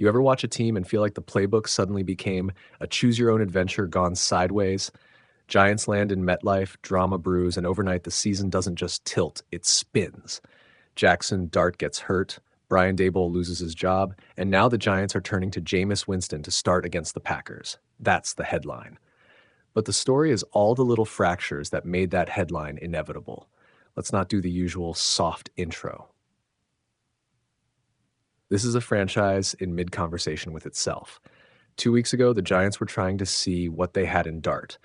You ever watch a team and feel like the playbook suddenly became a choose-your-own-adventure gone sideways? Giants land in MetLife, drama brews, and overnight the season doesn't just tilt, it spins. Jaxson Dart gets hurt, Brian Daboll loses his job, and now the Giants are turning to Jameis Winston to start against the Packers. That's the headline. But the story is all the little fractures that made that headline inevitable. Let's not do the usual soft intro. This is a franchise in mid-conversation with itself. 2 weeks ago, the Giants were trying to see what they had in Dart.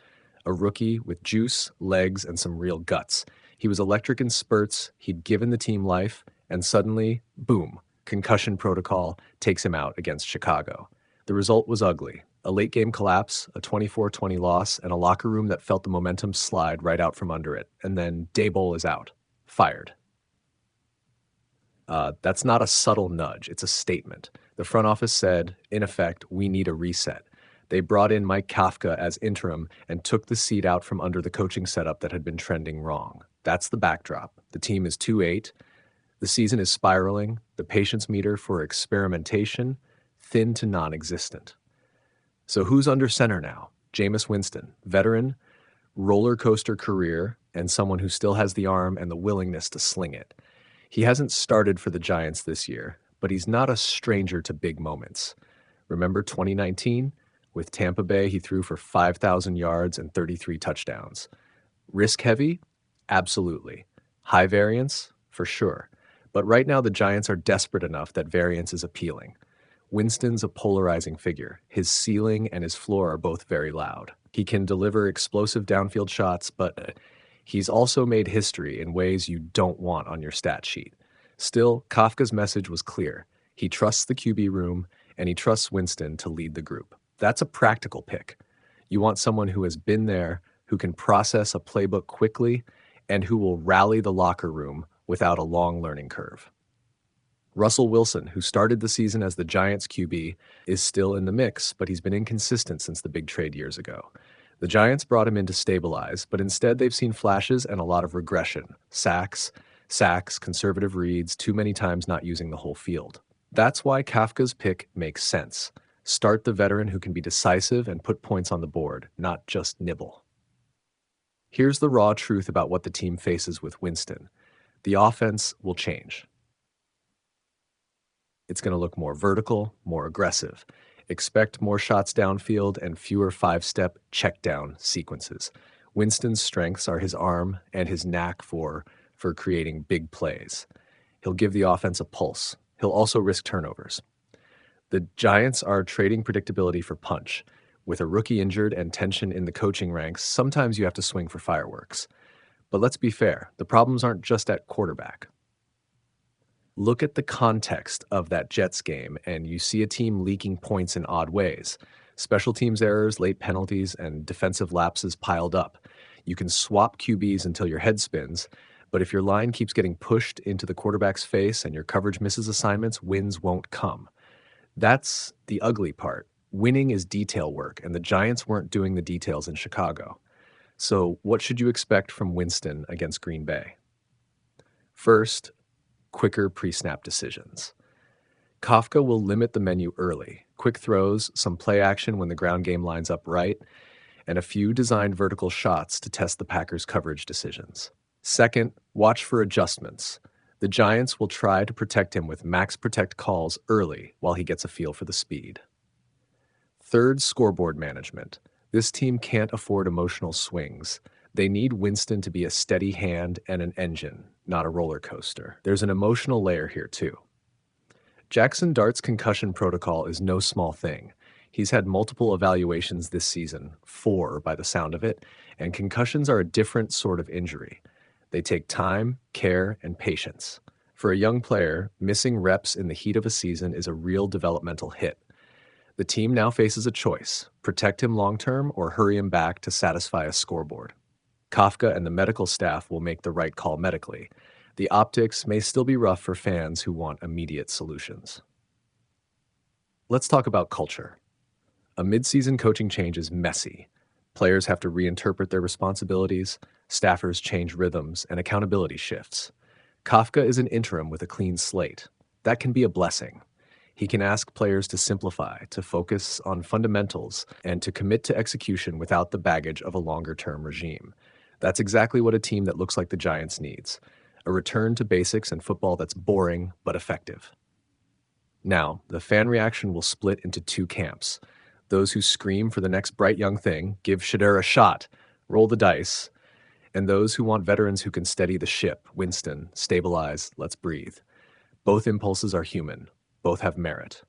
A rookie with juice, legs, and some real guts. He was electric in spurts, he'd given the team life, and suddenly, boom, concussion protocol takes him out against Chicago. The result was ugly. A late-game collapse, a 24-20 loss, and a locker room that felt the momentum slide right out from under it. And then Daboll is out. Fired. That's not a subtle nudge, it's a statement. The front office said, in effect, we need a reset. They brought in Mike Kafka as interim and took the seat out from under the coaching setup that had been trending wrong. That's the backdrop. The team is 2-8. The season is spiraling. The patience meter for experimentation, thin to non-existent. So who's under center now? Jameis Winston, veteran, roller coaster career, and someone who still has the arm and the willingness to sling it. He hasn't started for the Giants this year, but he's not a stranger to big moments. Remember 2019? With Tampa Bay, he threw for 5,000 yards and 33 touchdowns. Risk heavy? Absolutely. High variance? For sure. But right now the Giants are desperate enough that variance is appealing. Winston's a polarizing figure. His ceiling and his floor are both very loud. He can deliver explosive downfield shots, but he's also made history in ways you don't want on your stat sheet. Still, Kafka's message was clear. He trusts the QB room, and he trusts Winston to lead the group. That's a practical pick. You want someone who has been there, who can process a playbook quickly, and who will rally the locker room without a long learning curve. Russell Wilson, who started the season as the Giants QB, is still in the mix, but he's been inconsistent since the big trade years ago. The Giants brought him in to stabilize, but instead they've seen flashes and a lot of regression. Sacks, conservative reads, too many times not using the whole field. That's why Kafka's pick makes sense. Start the veteran who can be decisive and put points on the board, not just nibble. Here's the raw truth about what the team faces with Winston. The offense will change. It's going to look more vertical, more aggressive. Expect more shots downfield and fewer five-step check-down sequences. Winston's strengths are his arm and his knack for creating big plays. He'll give the offense a pulse. He'll also risk turnovers. The Giants are trading predictability for punch. With a rookie injured and tension in the coaching ranks, sometimes you have to swing for fireworks. But let's be fair, the problems aren't just at quarterback. Look at the context of that Jets game, and you see a team leaking points in odd ways. Special teams errors, late penalties, and defensive lapses piled up. You can swap QBs until your head spins, but if your line keeps getting pushed into the quarterback's face and your coverage misses assignments, wins won't come. That's the ugly part. Winning is detail work, and the Giants weren't doing the details in Chicago. So what should you expect from Winston against Green Bay? First, quicker pre-snap decisions. Kafka will limit the menu early. Quick throws, some play action when the ground game lines up right, and a few designed vertical shots to test the Packers' coverage decisions. Second, watch for adjustments. The Giants will try to protect him with max protect calls early while he gets a feel for the speed. Third, scoreboard management. This team can't afford emotional swings. They need Winston to be a steady hand and an engine, not a roller coaster. There's an emotional layer here too. Jaxson Dart's concussion protocol is no small thing. He's had multiple evaluations this season, 4 by the sound of it, and concussions are a different sort of injury. They take time, care, and patience. For a young player, missing reps in the heat of a season is a real developmental hit. The team now faces a choice: protect him long-term or hurry him back to satisfy a scoreboard. Kafka and the medical staff will make the right call medically. The optics may still be rough for fans who want immediate solutions. Let's talk about culture. A mid-season coaching change is messy. Players have to reinterpret their responsibilities, staffers change rhythms, and accountability shifts. Kafka is an interim with a clean slate. That can be a blessing. He can ask players to simplify, to focus on fundamentals, and to commit to execution without the baggage of a longer-term regime. That's exactly what a team that looks like the Giants needs. A return to basics and football that's boring but effective. Now, the fan reaction will split into two camps. Those who scream for the next bright young thing, give Shadur a shot, roll the dice, and those who want veterans who can steady the ship, Winston, stabilize, let's breathe. Both impulses are human. Both have merit.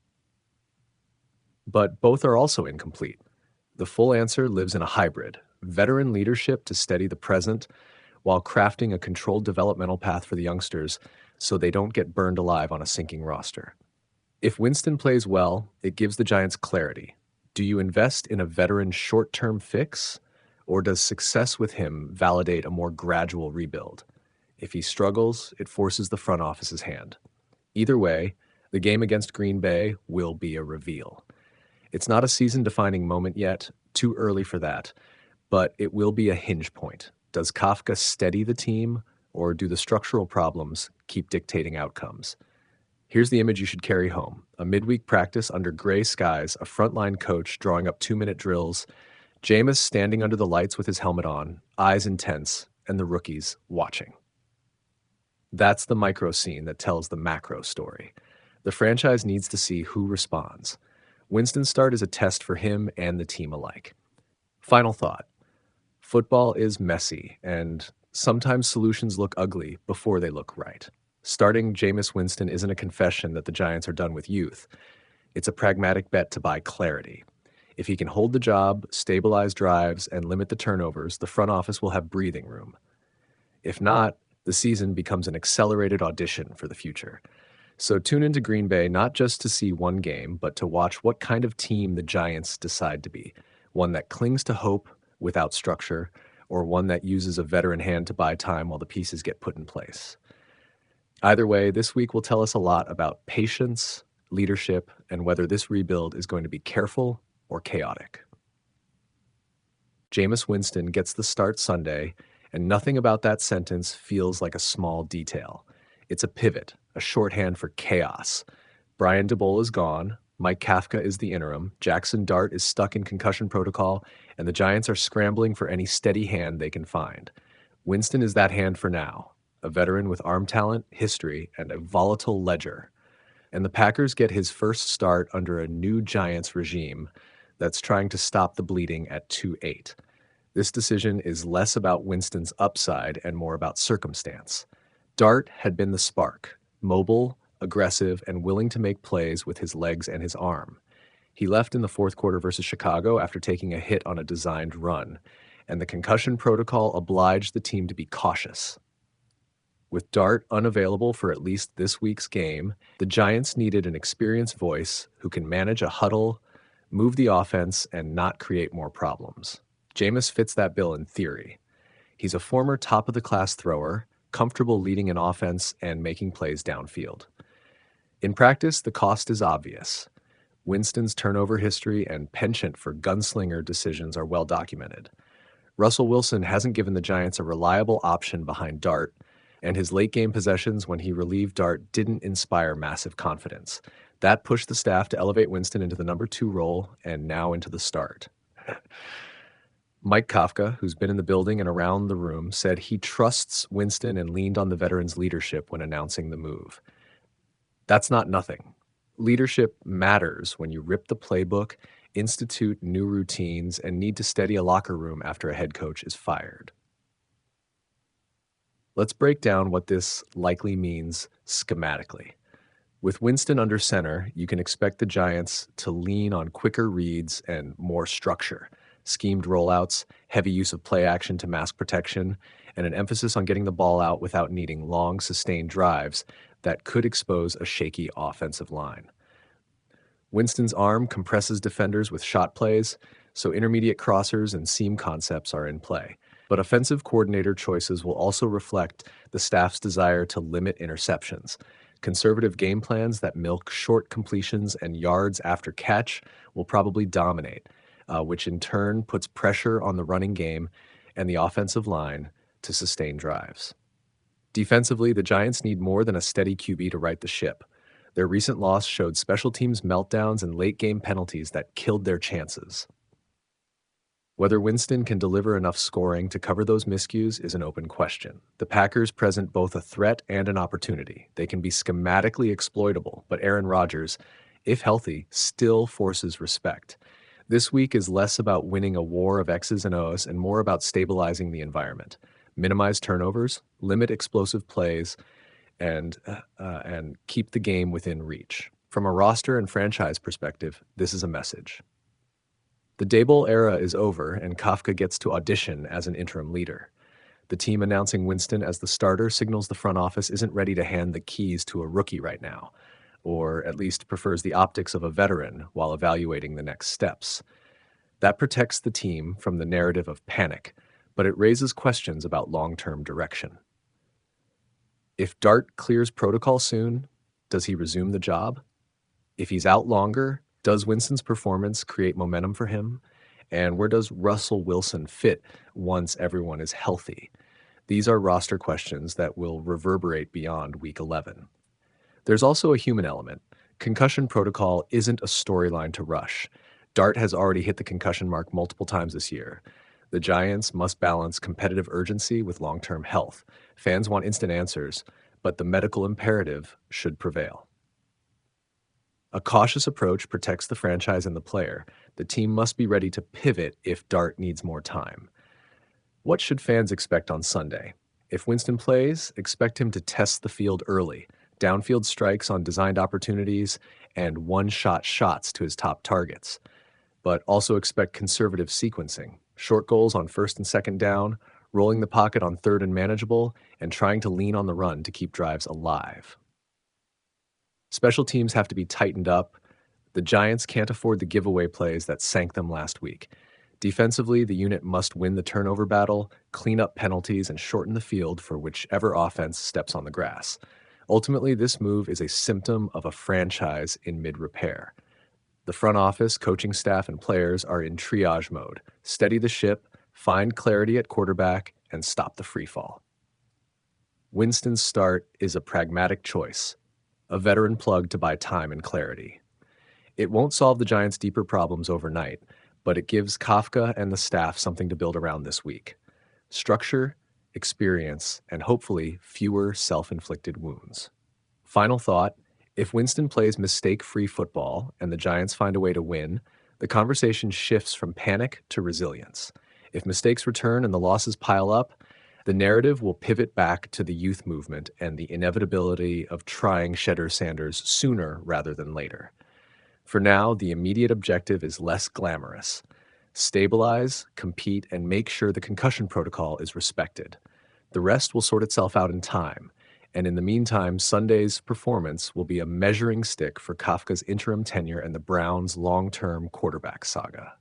But both are also incomplete. The full answer lives in a hybrid, veteran leadership to steady the present while crafting a controlled developmental path for the youngsters so they don't get burned alive on a sinking roster. If Winston plays well, it gives the Giants clarity. Do you invest in a veteran short-term fix, or does success with him validate a more gradual rebuild? If he struggles, it forces the front office's hand. Either way, the game against Green Bay will be a reveal. It's not a season-defining moment yet, too early for that, but it will be a hinge point. Does Kafka steady the team, or do the structural problems keep dictating outcomes? Here's the image you should carry home. A midweek practice under gray skies, a frontline coach drawing up 2-minute drills, Jameis standing under the lights with his helmet on, eyes intense, and the rookies watching. That's the micro scene that tells the macro story. The franchise needs to see who responds. Winston's start is a test for him and the team alike. Final thought. Football is messy, and sometimes solutions look ugly before they look right. Starting Jameis Winston isn't a confession that the Giants are done with youth. It's a pragmatic bet to buy clarity. If he can hold the job, stabilize drives, and limit the turnovers, the front office will have breathing room. If not, the season becomes an accelerated audition for the future. So tune into Green Bay not just to see one game, but to watch what kind of team the Giants decide to be. One that clings to hope without structure, or one that uses a veteran hand to buy time while the pieces get put in place. Either way, this week will tell us a lot about patience, leadership, and whether this rebuild is going to be careful or chaotic. Jameis Winston gets the start Sunday, and nothing about that sentence feels like a small detail. It's a pivot, a shorthand for chaos. Brian Daboll is gone, Mike Kafka is the interim, Jaxson Dart is stuck in concussion protocol, and the Giants are scrambling for any steady hand they can find. Winston is that hand for now, a veteran with arm talent, history, and a volatile ledger. And the Packers get his first start under a new Giants regime that's trying to stop the bleeding at 2-8. This decision is less about Winston's upside and more about circumstance. Dart had been the spark, mobile, aggressive, and willing to make plays with his legs and his arm. He left in the fourth quarter versus Chicago after taking a hit on a designed run, and the concussion protocol obliged the team to be cautious. With Dart unavailable for at least this week's game, the Giants needed an experienced voice who can manage a huddle, move the offense, and not create more problems. Jameis fits that bill in theory. He's a former top-of-the-class thrower, comfortable leading an offense and making plays downfield. In practice, the cost is obvious. Winston's turnover history and penchant for gunslinger decisions are well documented. Russell Wilson hasn't given the Giants a reliable option behind Dart, and his late-game possessions when he relieved Dart didn't inspire massive confidence. That pushed the staff to elevate Winston into the number 2 role and now into the start. Mike Kafka, who's been in the building and around the room, said he trusts Winston and leaned on the veteran's leadership when announcing the move. That's not nothing. Leadership matters when you rip the playbook, institute new routines, and need to steady a locker room after a head coach is fired. Let's break down what this likely means schematically. With Winston under center, you can expect the Giants to lean on quicker reads and more structure, schemed rollouts, heavy use of play action to mask protection, and an emphasis on getting the ball out without needing long, sustained drives that could expose a shaky offensive line. Winston's arm compresses defenders with shot plays, so intermediate crossers and seam concepts are in play. But offensive coordinator choices will also reflect the staff's desire to limit interceptions. Conservative game plans that milk short completions and yards after catch will probably dominate, which in turn puts pressure on the running game and the offensive line to sustain drives. Defensively, the Giants need more than a steady QB to right the ship. Their recent loss showed special teams meltdowns and late game penalties that killed their chances. Whether Winston can deliver enough scoring to cover those miscues is an open question. The Packers present both a threat and an opportunity. They can be schematically exploitable, but Aaron Rodgers, if healthy, still forces respect. This week is less about winning a war of X's and O's and more about stabilizing the environment. Minimize turnovers, limit explosive plays, and keep the game within reach. From a roster and franchise perspective, this is a message. The Daboll era is over, and Kafka gets to audition as an interim leader. The team announcing Winston as the starter signals the front office isn't ready to hand the keys to a rookie right now, or at least prefers the optics of a veteran while evaluating the next steps. That protects the team from the narrative of panic, but it raises questions about long-term direction. If Dart clears protocol soon, does he resume the job? If he's out longer, does Winston's performance create momentum for him? And where does Russell Wilson fit once everyone is healthy? These are roster questions that will reverberate beyond Week 11. There's also a human element. Concussion protocol isn't a storyline to rush. Dart has already hit the concussion mark multiple times this year. The Giants must balance competitive urgency with long-term health. Fans want instant answers, but the medical imperative should prevail. A cautious approach protects the franchise and the player. The team must be ready to pivot if Dart needs more time. What should fans expect on Sunday? If Winston plays, expect him to test the field early, downfield strikes on designed opportunities, and one-shot shots to his top targets. But also expect conservative sequencing, short goals on first and second down, rolling the pocket on third and manageable, and trying to lean on the run to keep drives alive. Special teams have to be tightened up. The Giants can't afford the giveaway plays that sank them last week. Defensively, the unit must win the turnover battle, clean up penalties, and shorten the field for whichever offense steps on the grass. Ultimately, this move is a symptom of a franchise in mid-repair. The front office, coaching staff, and players are in triage mode. Steady the ship, find clarity at quarterback, and stop the freefall. Winston's start is a pragmatic choice, a veteran plug to buy time and clarity. It won't solve the Giants' deeper problems overnight, but it gives Kafka and the staff something to build around this week. Structure, experience, and hopefully fewer self-inflicted wounds. Final thought, if Winston plays mistake-free football and the Giants find a way to win, the conversation shifts from panic to resilience. If mistakes return and the losses pile up, the narrative will pivot back to the youth movement and the inevitability of trying Shedder Sanders sooner rather than later. For now, the immediate objective is less glamorous. Stabilize, compete, and make sure the concussion protocol is respected. The rest will sort itself out in time, and in the meantime, Sunday's performance will be a measuring stick for Kafka's interim tenure and the Browns' long-term quarterback saga.